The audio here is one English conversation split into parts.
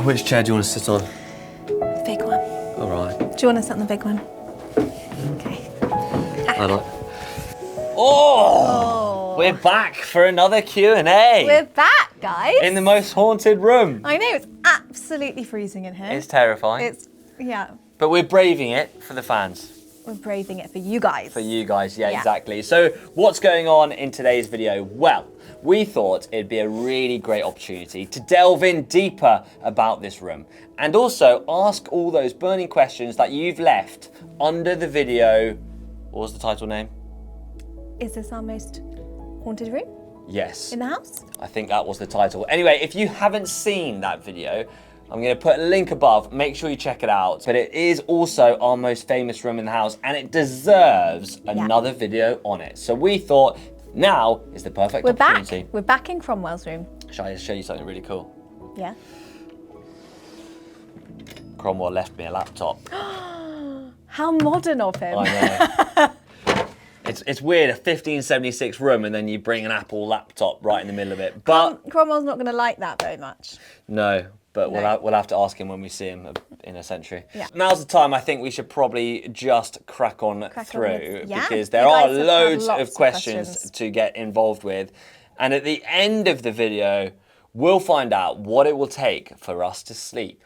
Which chair do you want to sit on? The big one. All right. Do you want to sit on the big one? Okay. I like. Oh! We're back for another Q&A. We're back, guys. In the most haunted room. I know, it's absolutely freezing in here. It's terrifying. Yeah. But we're braving it for the fans. We're braving it for you guys. For you guys, yeah, exactly. So what's going on in today's video? Well, we thought it'd be a really great opportunity to delve in deeper about this room and also ask all those burning questions that you've left under the video. What was the title name? Is this our most haunted room? Yes. In the house? I think that was the title. Anyway, if you haven't seen that video, I'm going to put a link above. Make sure you check it out. But it is also our most famous room in the house and it deserves another video on it. So we thought now is the perfect opportunity. We're back in Cromwell's room. Shall I show you something really cool? Yeah. Cromwell left me a laptop. How modern of him. I know. It's weird, a 1576 room and then you bring an Apple laptop right in the middle of it. But Cromwell's not going to like that very much. No, but we'll have to ask him when we see him in a century. Yeah. Now's the time I think we should probably just crack on through because there You are guys have loads lots of questions to get involved with. And at the end of the video, we'll find out what it will take for us to sleep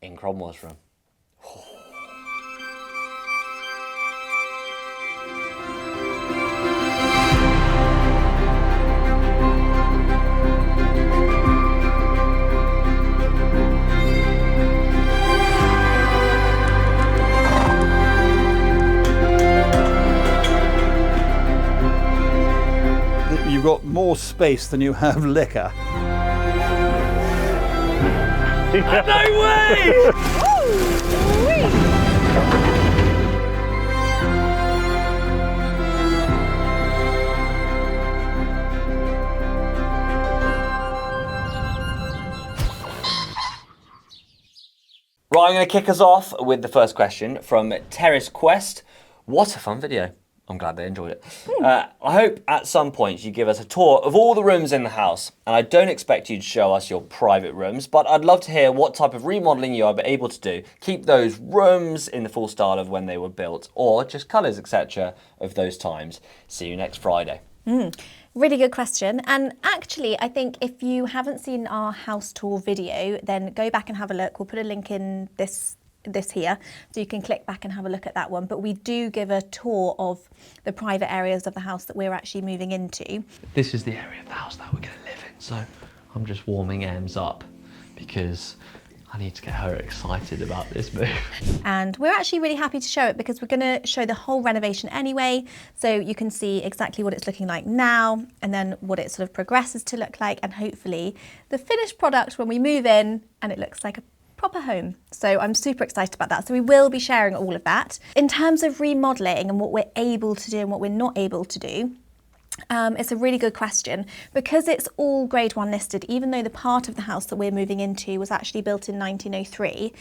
in Cromwell's room. You've got more space than you have liquor. No way! Right, I'm going to kick us off with the first question from Terrace Quest. What a fun video. I'm glad they enjoyed it. I hope at some point you give us a tour of all the rooms in the house. And I don't expect you to show us your private rooms, but I'd love to hear what type of remodeling you are able to do. Keep those rooms in the full style of when they were built, or just colours, etc. of those times. See you next Friday. Really good question. And actually, I think if you haven't seen our house tour video, then go back and have a look. We'll put a link in this here, so you can click back and have a look at that one. But we do give a tour of the private areas of the house that we're actually moving into. This is the area of the house that we're going to live in. So I'm just warming Ems up because I need to get her excited about this move. And we're actually really happy to show it because we're going to show the whole renovation anyway. So you can see exactly what it's looking like now and then what it sort of progresses to look like, and hopefully the finished product when we move in and it looks like a proper home. So I'm super excited about that. So we will be sharing all of that. In terms of remodeling and what we're able to do and what we're not able to do, it's a really good question because it's all grade 1 listed, even though the part of the house that we're moving into was actually built in 1903.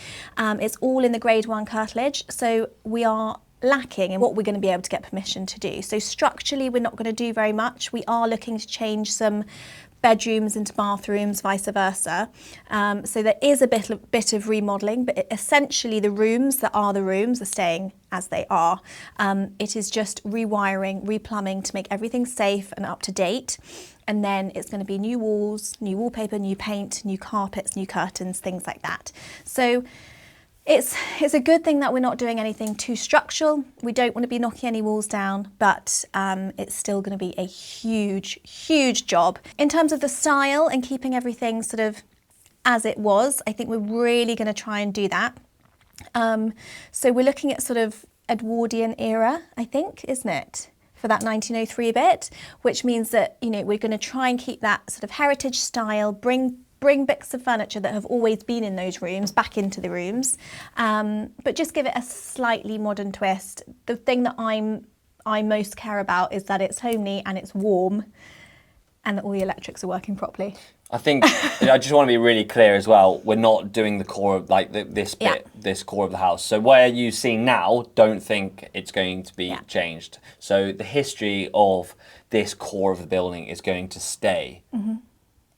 It's all in the grade 1 curtilage. So we are lacking in what we're going to be able to get permission to do. So structurally, we're not going to do very much. We are looking to change some bedrooms into bathrooms, vice versa. So there is a bit of remodelling, but essentially the rooms that are the rooms are staying as they are. It is just rewiring, replumbing to make everything safe and up to date. And then it's going to be new walls, new wallpaper, new paint, new carpets, new curtains, things like that. So it's a good thing that we're not doing anything too structural. We don't want to be knocking any walls down, but it's still going to be a huge, huge job. In terms of the style and keeping everything sort of as it was, I think we're really going to try and do that. So we're looking at sort of Edwardian era, I think, isn't it? For that 1903 bit, which means that, you know, we're going to try and keep that sort of heritage style, bring bits of furniture that have always been in those rooms back into the rooms, but just give it a slightly modern twist. The thing that I most care about is that it's homely and it's warm and that all the electrics are working properly. I think, I just want to be really clear as well, we're not doing the core of like this bit, this core of the house. So where you see now, don't think it's going to be changed. So the history of this core of the building is going to stay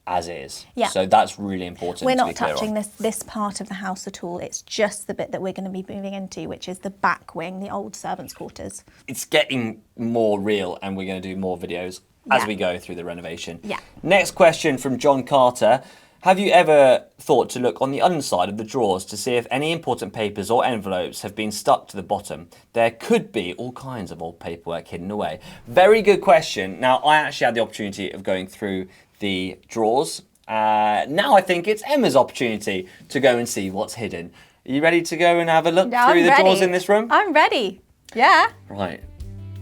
as is. Yeah. So that's really important. We're to be not clear touching on. this part of the house at all. It's just the bit that we're going to be moving into, which is the back wing, the old servants' quarters. It's getting more real, and we're going to do more videos as Yeah. we go through the renovation. Yeah. Next question from John Carter. Have you ever thought to look on the underside of the drawers to see if any important papers or envelopes have been stuck to the bottom? There could be all kinds of old paperwork hidden away. Very good question. Now, I actually had the opportunity of going through the drawers. Now I think it's Emma's opportunity to go and see what's hidden. Are you ready to go and have a look Yeah, through I'm the ready. drawers in this room? I'm ready. Yeah. Right.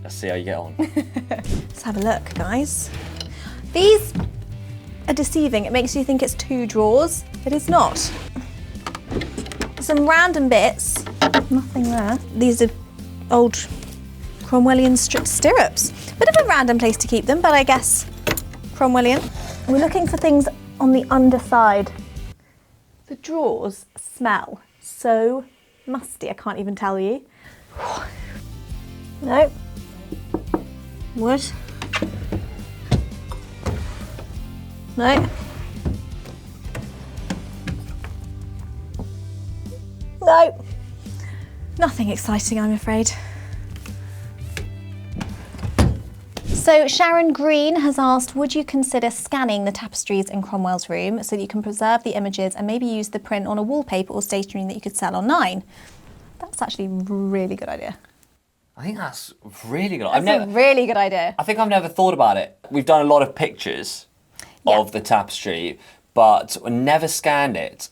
Let's see how you get on. Let's have a look, guys. These are deceiving. It makes you think it's 2 drawers. It is not. Some random bits. Nothing there. These are old Cromwellian stirrups. Bit of a random place to keep them, but I guess Cromwellian. We're looking for things on the underside. The drawers smell so musty, I can't even tell you. No. Wood. No. No. Nothing exciting, I'm afraid. So Sharon Green has asked, would you consider scanning the tapestries in Cromwell's room so that you can preserve the images and maybe use the print on a wallpaper or stationery that you could sell online? That's actually a really good idea. I think that's really good. That's a really good idea. I think I've never thought about it. We've done a lot of pictures of the tapestry, but never scanned it.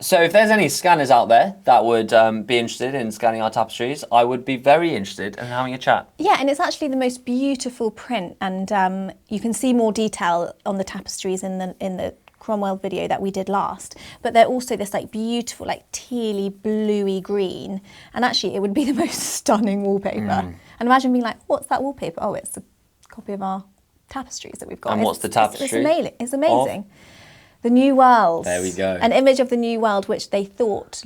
So if there's any scanners out there that would be interested in scanning our tapestries, I would be very interested in having a chat. Yeah, and it's actually the most beautiful print, and you can see more detail on the tapestries in the Cromwell video that we did last. But they're also this like beautiful, like tealy, bluey green, and actually it would be the most stunning wallpaper. And imagine being like, "What's that wallpaper?" Oh, it's a copy of our tapestries that we've got. And what's the tapestry? It's amazing. The New World. There we go. An image of the New World, which they thought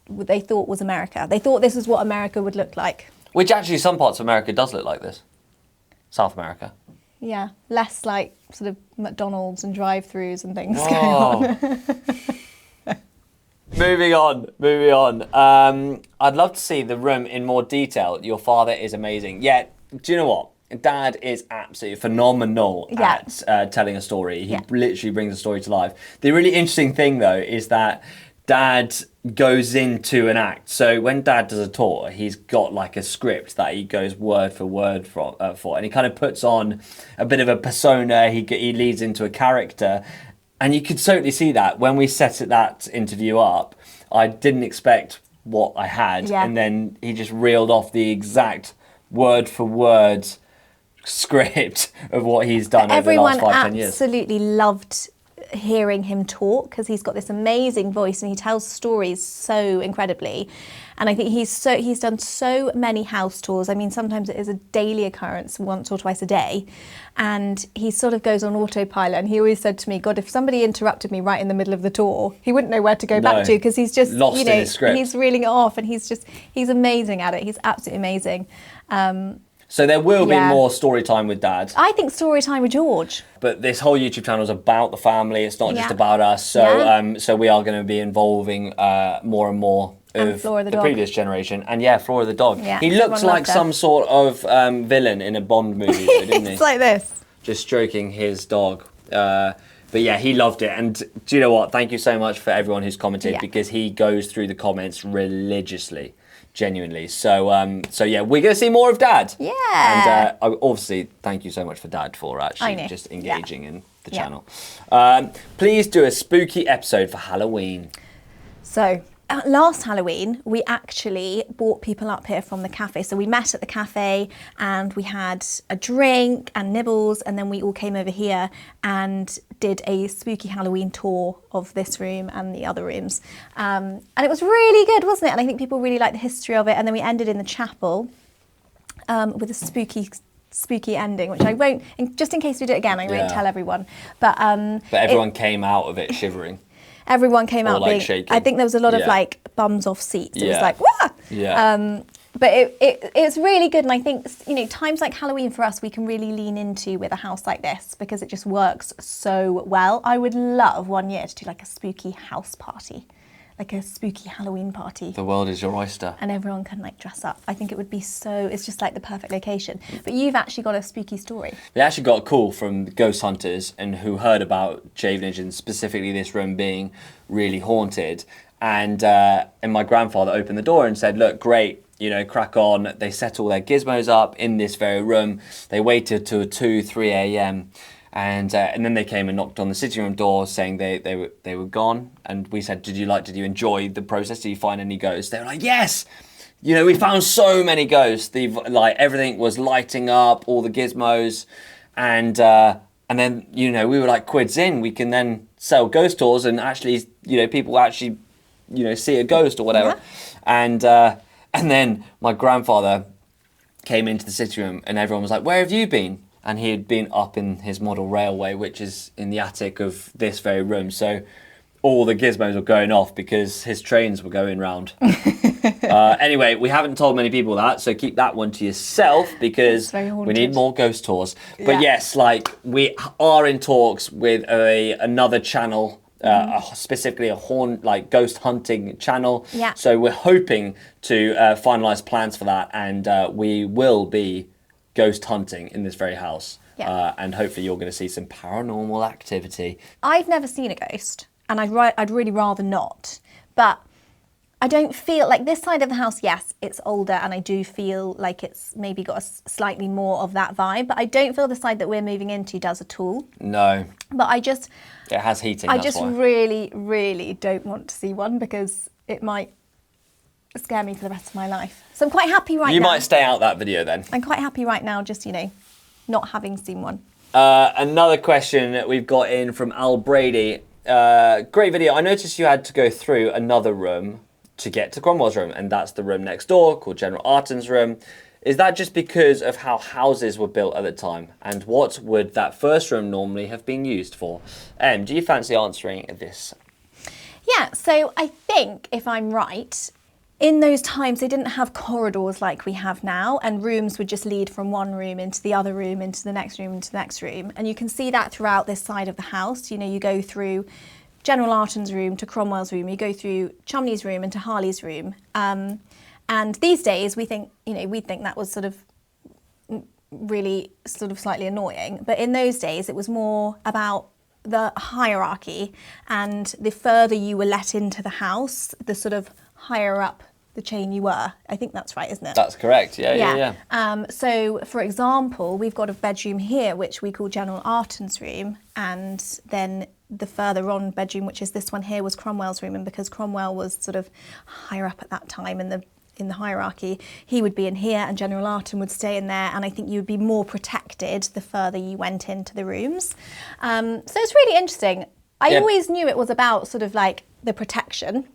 was America. They thought this is what America would look like. Which actually some parts of America does look like this. South America. Yeah, less like sort of McDonald's and drive-throughs and things Whoa. going on. Moving on. I'd love to see the room in more detail. Your father is amazing. Yeah, do you know what? Dad is absolutely phenomenal at telling a story. He literally brings a story to life. The really interesting thing, though, is that Dad goes into an act. So when Dad does a tour, he's got like a script that he goes word for word for, and he kind of puts on a bit of a persona. He leads into a character, and you could certainly see that when we set that interview up. I didn't expect what I had, and then he just reeled off the exact word for word script of what he's done over the last 5-10 years. Everyone absolutely loved hearing him talk because he's got this amazing voice and he tells stories so incredibly. And I think he's done so many house tours. I mean, sometimes it is a daily occurrence, once or twice a day. And he sort of goes on autopilot. And he always said to me, God, if somebody interrupted me right in the middle of the tour, he wouldn't know where to go back to because he's just, lost in his script. He's reeling it off and he's amazing at it. He's absolutely amazing. So there will be more story time with Dad. I think story time with George. But this whole YouTube channel is about the family. It's not just about us. So so we are going to be involving more and more of the previous generation. And Flora the dog. Yeah, he looks like some sort of villain in a Bond movie, though, didn't he? It's like this. Just stroking his dog. But yeah, he loved it. And do you know what? Thank you so much for everyone who's commented because he goes through the comments religiously. Genuinely. So yeah, we're going to see more of Dad. Yeah. And obviously, thank you so much for Dad for actually just engaging in the channel. Please do a spooky episode for Halloween. So, last Halloween, we actually brought people up here from the cafe. So we met at the cafe and we had a drink and nibbles, and then we all came over here and did a spooky Halloween tour of this room and the other rooms. And it was really good, wasn't it? And I think people really liked the history of it. And then we ended in the chapel with a spooky ending, which I won't, just in case we do it again, I won't tell everyone. But everyone came out of it shivering. Everyone came out like being shaking. I think there was a lot of like bums off seats. It was like, wah! Yeah. But it's really good, and I think, you know, times like Halloween for us, we can really lean into with a house like this because it just works so well. I would love one year to do like a spooky house party, like a spooky Halloween party. The world is your oyster. And everyone can like dress up. I think it would be so, it's just like the perfect location. But you've actually got a spooky story. We actually got a call from ghost hunters and who heard about Chavenage and specifically this room being really haunted. And my grandfather opened the door and said, look, great, you know, crack on. They set all their gizmos up in this very room. They waited till 2, 3 a.m. And then they came and knocked on the sitting room door saying they were gone. And we said, did you enjoy the process? Did you find any ghosts? They were like, yes! You know, we found so many ghosts. Like everything was lighting up, all the gizmos. And then, you know, we were like, quids in, we can then sell ghost tours and actually, you know, people actually, you know, see a ghost or whatever. Yeah. And then my grandfather came into the sitting room and everyone was like, where have you been? And he had been up in his model railway, which is in the attic of this very room. So all the gizmos were going off because his trains were going round. Anyway, we haven't told many people that, so keep that one to yourself because we need more ghost tours. But yes, like we are in talks with another channel, specifically a ghost hunting channel. Yeah. So we're hoping to finalise plans for that, and we will be ghost hunting in this very house. Yeah. And hopefully you're going to see some paranormal activity. I've never seen a ghost, and I'd really rather not. But I don't feel like this side of the house, yes, it's older, and I do feel like it's maybe got a slightly more of that vibe, but I don't feel the side that we're moving into does at all. No. But it has heating, that's why. really, really don't want to see one because it might scare me for the rest of my life. So I'm quite happy right now. You might stay out that video then. I'm quite happy right now, just, you know, not having seen one. Another question that we've got in from Al Brady. Great video. I noticed you had to go through another room to get to Cromwell's room, and that's the room next door called General Arton's room. Is that just because of how houses were built at the time? And what would that first room normally have been used for? Do you fancy answering this? Yeah, so I think, if I'm right, in those times they didn't have corridors like we have now, and rooms would just lead from one room into the other room, into the next room, into the next room. And you can see that throughout this side of the house. You know, you go through General Arton's room to Cromwell's room, you go through Cholmondeley's room into Harley's room. And these days we think that was sort of really sort of slightly annoying. But in those days it was more about the hierarchy, and the further you were let into the house, the sort of higher up the chain you were. I think that's right, isn't it? That's correct, yeah. So, for example, we've got a bedroom here, which we call General Arton's room, and then the further on bedroom, which is this one here, was Cromwell's room, and because Cromwell was sort of higher up at that time in the hierarchy, he would be in here and General Arton would stay in there, and I think you would be more protected the further you went into the rooms. So it's really interesting. I always knew it was about sort of like the protection,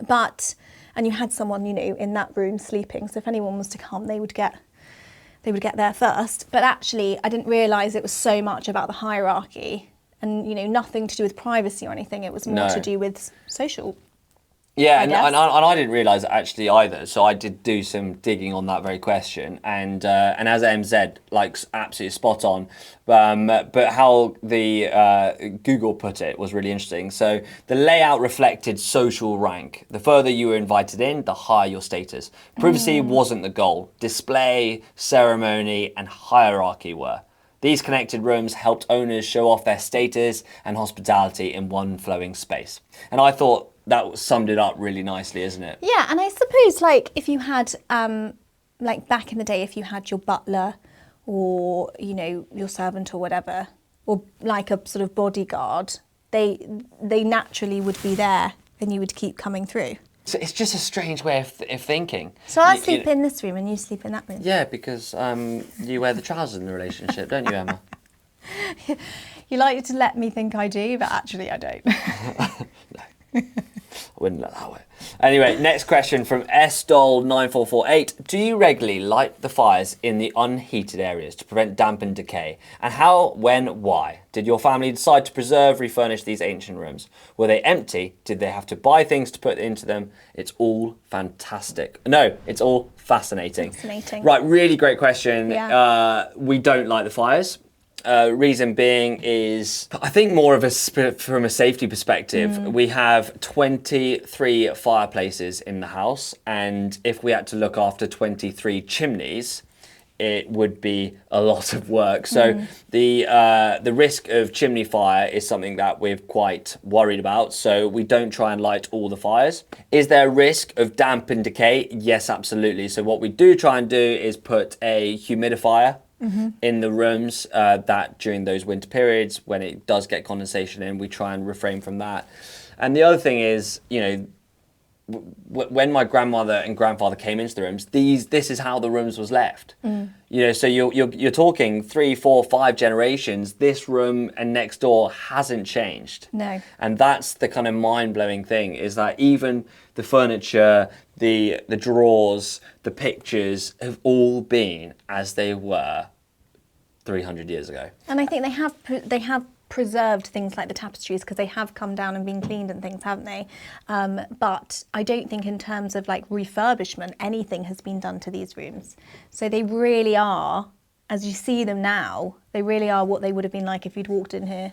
but and you had someone, you know, in that room sleeping, so if anyone was to come, they would get there first. But actually, I didn't realise it was so much about the hierarchy, and, you know, nothing to do with privacy or anything. It was more to do with social. Yeah, and I didn't realise it actually either. So I did do some digging on that very question, and as MZ, like, absolutely spot on. But how the Google put it was really interesting. So the layout reflected social rank. The further you were invited in, the higher your status. Privacy wasn't the goal. Display, ceremony, and hierarchy were. These connected rooms helped owners show off their status and hospitality in one flowing space. And I thought that summed it up really nicely, isn't it? Yeah, and I suppose, like, if you had, like back in the day, if you had your butler or, you know, your servant or whatever, or like a sort of bodyguard, they naturally would be there and you would keep coming through. So it's just a strange way of thinking. So I sleep in this room and you sleep in that room? Yeah, because you wear the trousers in the relationship, don't you, Emma? You like to let me think I do, but actually I don't. No. I wouldn't let that way. Anyway, next question from sdoll9448. Do you regularly light the fires in the unheated areas to prevent damp and decay? And how, when, why? Did your family decide to preserve, refurnish these ancient rooms? Were they empty? Did they have to buy things to put into them? It's all fantastic. No, it's all fascinating. Fascinating. Right, really great question. Yeah. We don't light the fires. Reason being is, I think more of from a safety perspective, we have 23 fireplaces in the house, and if we had to look after 23 chimneys, it would be a lot of work. So the risk of chimney fire is something that we're quite worried about. So we don't try and light all the fires. Is there a risk of damp and decay? Yes, absolutely. So what we do try and do is put a humidifier in the rooms that during those winter periods when it does get condensation in, we try and refrain from that. And the other thing is, you know, when my grandmother and grandfather came into the rooms, this is how the rooms was left. You know, so you're talking 3, 4, 5 generations. This room and next door hasn't changed. No. And that's the kind of mind-blowing thing, is that even the furniture, the drawers, the pictures have all been as they were 300 years ago. And I think they have preserved things like the tapestries because they have come down and been cleaned and things, haven't they? But I don't think in terms of like refurbishment, anything has been done to these rooms. So they really are, as you see them now, they really are what they would have been like if you'd walked in here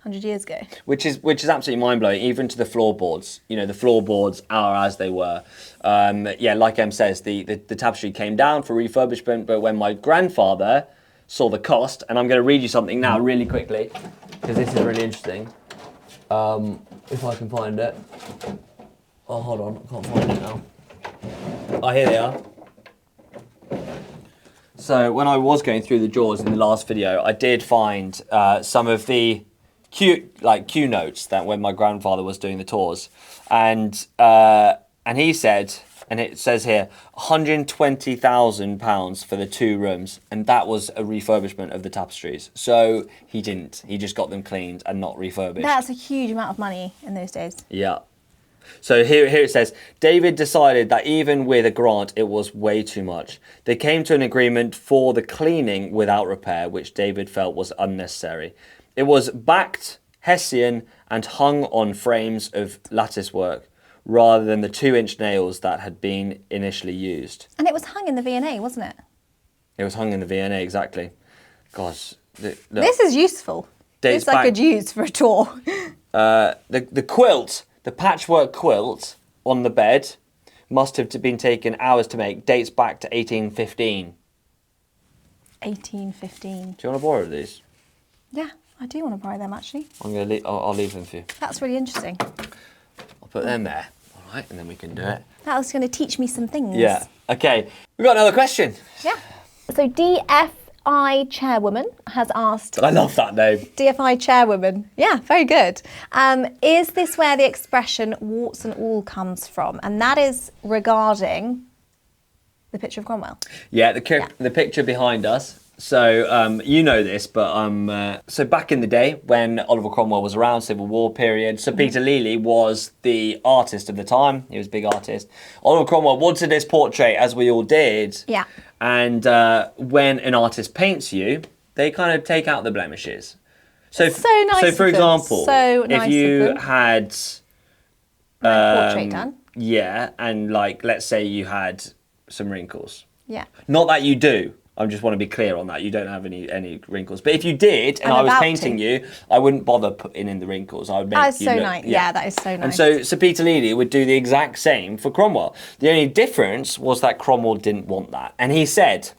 100 years ago. Which is absolutely mind-blowing, even to the floorboards. You know, the floorboards are as they were. Yeah, like Em says, the tapestry came down for refurbishment, but when my grandfather saw the cost, and I'm going to read you something now really quickly, because this is really interesting. If I can find it. Oh, hold on, I can't find it now. Oh, here they are. So when I was going through the drawers in the last video, I did find some of the Q notes that when my grandfather was doing the tours, and he said, and it says here, £120,000 for the 2 rooms, and that was a refurbishment of the tapestries. So he didn't. He just got them cleaned and not refurbished. That's a huge amount of money in those days. Yeah. So here it says, David decided that even with a grant, it was way too much. They came to an agreement for the cleaning without repair, which David felt was unnecessary. It was backed, Hessian, and hung on frames of lattice work, rather than the 2-inch nails that had been initially used. And it was hung in the V&A, wasn't it? It was hung in the V&A, exactly. Gosh. Look, this is useful. This I could use for a tour. The quilt, the patchwork quilt on the bed must have been taken hours to make, dates back to 1815. 1815. Do you want to borrow these? Yeah, I do want to borrow them actually. I'll leave them for you. That's really interesting. I'll put them there, all right, and then we can do it. That was going to teach me some things. Yeah. Okay, we've got another question. Yeah. So DFI Chairwoman has asked... I love that name. DFI Chairwoman. Yeah, very good. Is this where the expression warts and all comes from? And that is regarding the picture of Cromwell. Yeah, the picture behind us. So you know this, but so back in the day when Oliver Cromwell was around, Civil War period, Sir Peter Lely was the artist of the time. He was a big artist. Oliver Cromwell wanted this portrait, as we all did. Yeah. And when an artist paints you, they kind of take out the blemishes. So so nice. So for example, nice if you had portrait done. Yeah, and like let's say you had some wrinkles. Yeah. Not that you do. I just want to be clear on that. You don't have any wrinkles. But if you did, and I was painting you, I wouldn't bother putting in the wrinkles. I would make That is you so look, nice. Yeah, that is so nice. And so Sir Peter Lely would do the exact same for Cromwell. The only difference was that Cromwell didn't want that. And he said,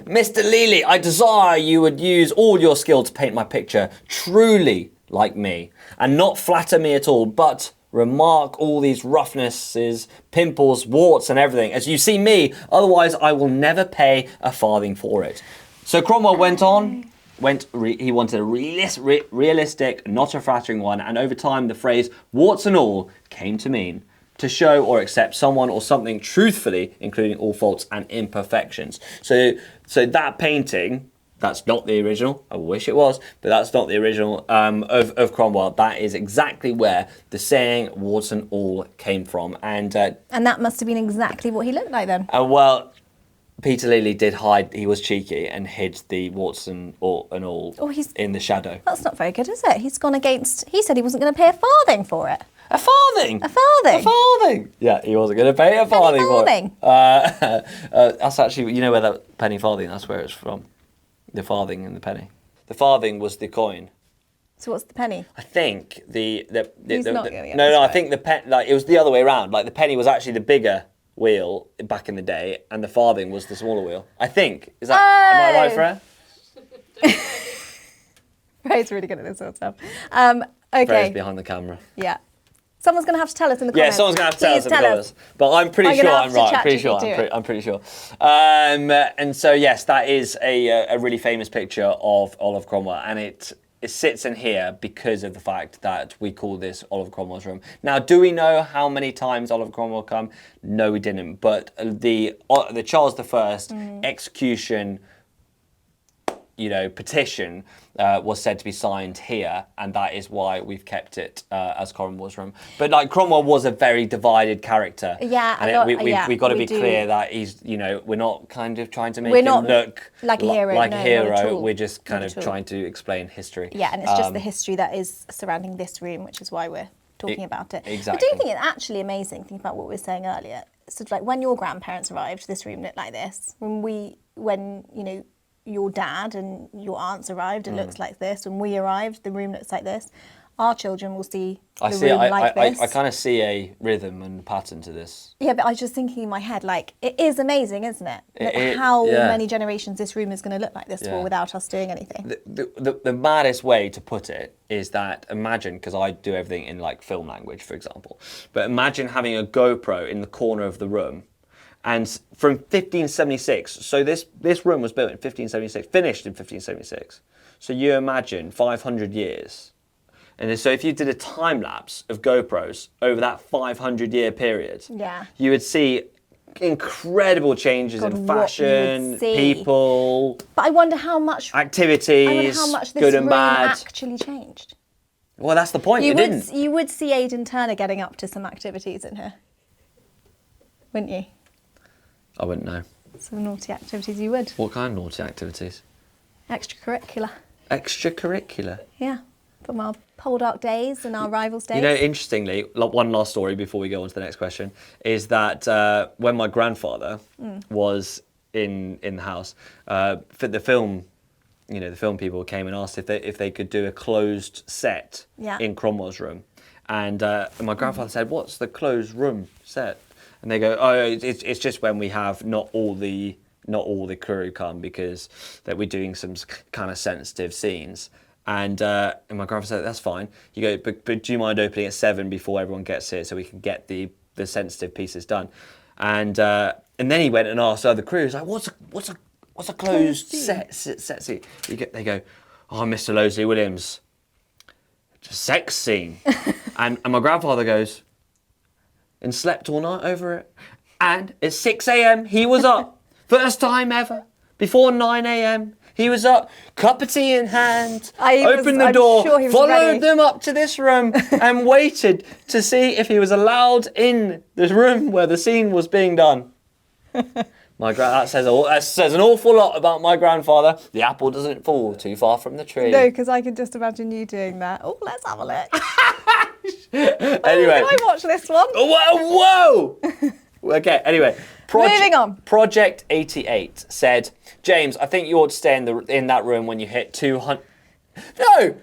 Mr. Lely, I desire you would use all your skill to paint my picture truly like me, and not flatter me at all, but remark all these roughnesses, pimples, warts and everything as you see me, otherwise I will never pay a farthing for it. So Cromwell went on, he wanted a realistic, not a flattering one, and over time the phrase warts and all came to mean to show or accept someone or something truthfully, including all faults and imperfections. So that painting That's not the original. I wish it was, but that's not the original of Cromwell. That is exactly where the saying "warts and all" came from, and that must have been exactly what he looked like then. well, Peter Lely did hide. He was cheeky and hid the warts and all in the shadow. That's not very good, is it? He's gone against. He said he wasn't going to pay a farthing for it. A farthing. A farthing. A farthing. Yeah, he wasn't going to pay a farthing for it. That's actually, you know where that penny farthing. That's where it's from. The farthing and the penny. The farthing was the coin. So what's the penny? I think He's not going to get no, this I right. think it was the other way around. Like the penny was actually the bigger wheel back in the day, and the farthing was the smaller wheel. I think. Am I right, Freya? Freya's really good at this sort of stuff. Okay. Freya's behind the camera. Yeah. Someone's going to have to tell us in the comments. Yeah, someone's going to have to tell us in the Please comments. But I'm pretty sure I'm right. I'm pretty sure. And so, yes, that is a really famous picture of Oliver Cromwell. And it sits in here because of the fact that we call this Oliver Cromwell's room. Now, do we know how many times Oliver Cromwell come? No, we didn't. But the Charles I execution, petition was said to be signed here, and that is why we've kept it as Cromwell's room. But like Cromwell was a very divided character. Yeah, and we've got to be clear that he's, we're not kind of trying to make him look like a hero. Like no, a hero. not at all. We're just kind Not of at all. trying to explain history. Yeah, and it's just the history that is surrounding this room, which is why we're talking about it. Exactly. I do think it's actually amazing, thinking about what we were saying earlier. Sort of like when your grandparents arrived, this room looked like this. When your dad and your aunts arrived, it looks like this. When we arrived, the room looks like this. Our children will see the room like this. I kind of see a rhythm and pattern to this. Yeah, but I was just thinking in my head, like, it is amazing, isn't it? How many generations this room is going to look like this for without us doing anything. The maddest way to put it is that imagine, because I do everything in like film language, for example, but imagine having a GoPro in the corner of the room. And from 1576, so this room was built in 1576, finished in 1576. So you imagine 500 years. And so if you did a time lapse of GoPros over that 500-year period, you would see incredible changes in fashion, people. But I wonder how much activities, this good and room bad, actually changed. Well, that's the point. It didn't. You would see Aidan Turner getting up to some activities in here, wouldn't you? I wouldn't know. Some naughty activities you would. What kind of naughty activities? Extracurricular. Extracurricular? Yeah. From our Poldark days and our Rivals days. Interestingly, one last story before we go on to the next question, is that when my grandfather was in the house, for the film, the film people came and asked if they could do a closed set in Cromwell's room. And my grandfather said, "What's the closed room set?" And they go, "Oh, it's just when we have not all the crew come because that we're doing some kind of sensitive scenes." And my grandfather said, "That's fine." You go, but do you mind opening at 7 before everyone gets here so we can get the sensitive pieces done? And then he went and asked other crews, like, "What's a closed set scene?" They go, "Oh, Mr. Losley Williams, it's a sex scene." and my grandfather goes, "And slept all night over it. And at 6 a.m. he was up. First time ever. Before 9 a.m. he was up, cup of tea in hand, opened the door, followed them up to this room and waited to see if he was allowed in the room where the scene was being done." That says an awful lot about my grandfather. The apple doesn't fall too far from the tree. No, because I can just imagine you doing that. Oh, let's have a look. Anyway. Can I watch this one? Whoa! Okay, anyway. Moving on. Project 88 said, "James, I think you ought to stay in that room when you hit 200... No!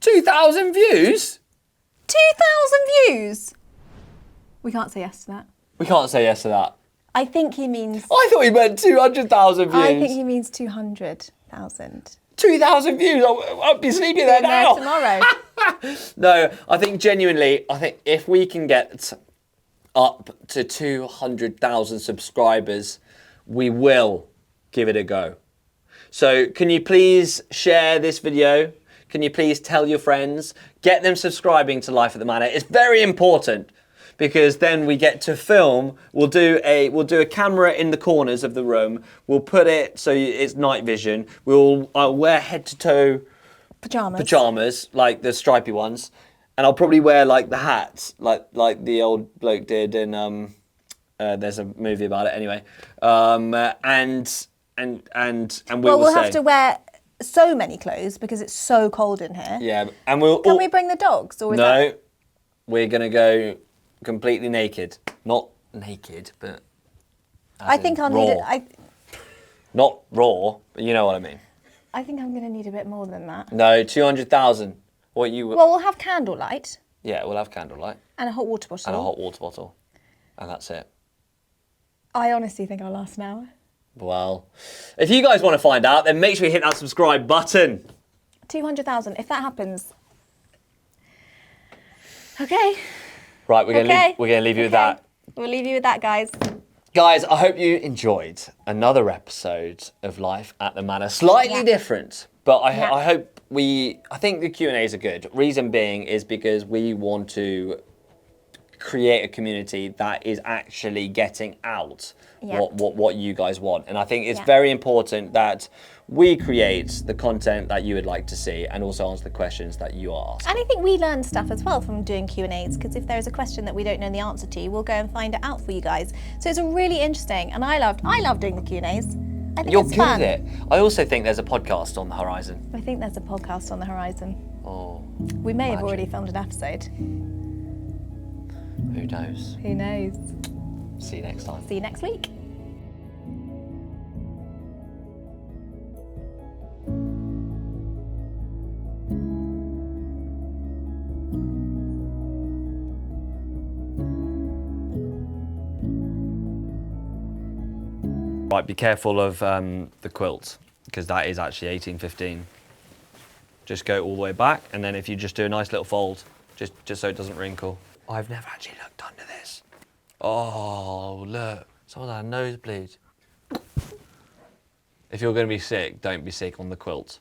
2,000 views? 2,000 views? We can't say yes to that. We can't say yes to that. I think he means... I thought he meant 200,000 views. I think he means 200,000. 2,000 views? I'll be sleeping there now. Tomorrow. No, I think genuinely, if we can get up to 200,000 subscribers, we will give it a go. So can you please share this video? Can you please tell your friends? Get them subscribing to Life at the Manor. It's very important because then we get to film. We'll do a camera in the corners of the room. We'll put it so it's night vision. I'll wear head to toe pajamas, like the stripy ones, and I'll probably wear like the hats, like the old bloke did in there's a movie about it anyway. And we'll have to wear so many clothes because it's so cold in here. Yeah, and Can we bring the dogs? Or we're gonna go completely naked. Not naked, but I think I'll need it. Not raw, but you know what I mean. I think I'm gonna need a bit more than that. No, 200,000. What you? Well, we'll have candlelight. Yeah, we'll have candlelight and a hot water bottle. And a hot water bottle, and that's it. I honestly think I'll last an hour. Well, if you guys want to find out, then make sure you hit that subscribe button. 200,000. If that happens. Okay. Right, we're gonna leave you with that. We'll leave you with that, guys. Guys, I hope you enjoyed another episode of Life at the Manor. Slightly different, but I think the Q&As are good. Reason being is because we want to create a community that is actually getting out what you guys want. And I think it's very important that we create the content that you would like to see and also answer the questions that you ask. And I think we learn stuff as well from doing Q&As, because if there's a question that we don't know the answer to, we'll go and find it out for you guys. So it's really interesting, and I love doing the Q&As. I think You're it's good fun. at it. I also think there's a podcast on the horizon. I think there's a podcast on the horizon. Oh, we may have already filmed an episode. Who knows? Who knows? See you next time. See you next week. Right, be careful of the quilt, because that is actually 1815. Just go all the way back, and then if you just do a nice little fold, just so it doesn't wrinkle. I've never actually looked under this. Oh, look, someone's had a nosebleed. If you're going to be sick, don't be sick on the quilt.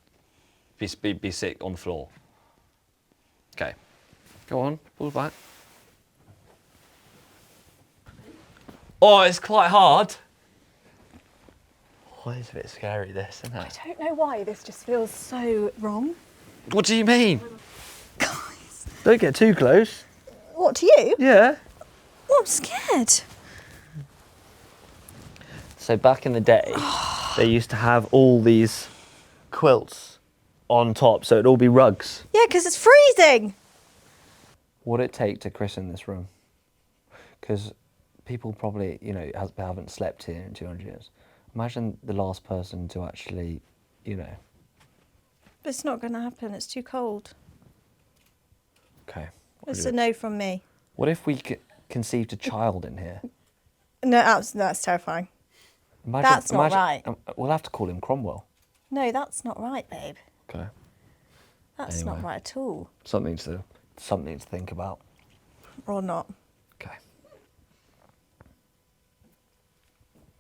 Be sick on the floor. Okay, go on, pull back. Oh, it's quite hard. Oh, it's a bit scary, this, isn't it? I don't know why this just feels so wrong. What do you mean? Guys. Don't get too close. What, to you? Yeah. Oh, I'm scared. So back in the day, they used to have all these quilts on top, so it'd all be rugs. Yeah, because it's freezing. What would it take to christen this room? Because people probably, haven't slept here in 200 years. Imagine the last person to actually, But it's not going to happen. It's too cold. Okay. It's a no from me. What if we conceived a child in here? No, that's terrifying. That's not right. We'll have to call him Cromwell. No, that's not right, babe. Okay. That's not right at all. Something to think about. Or not.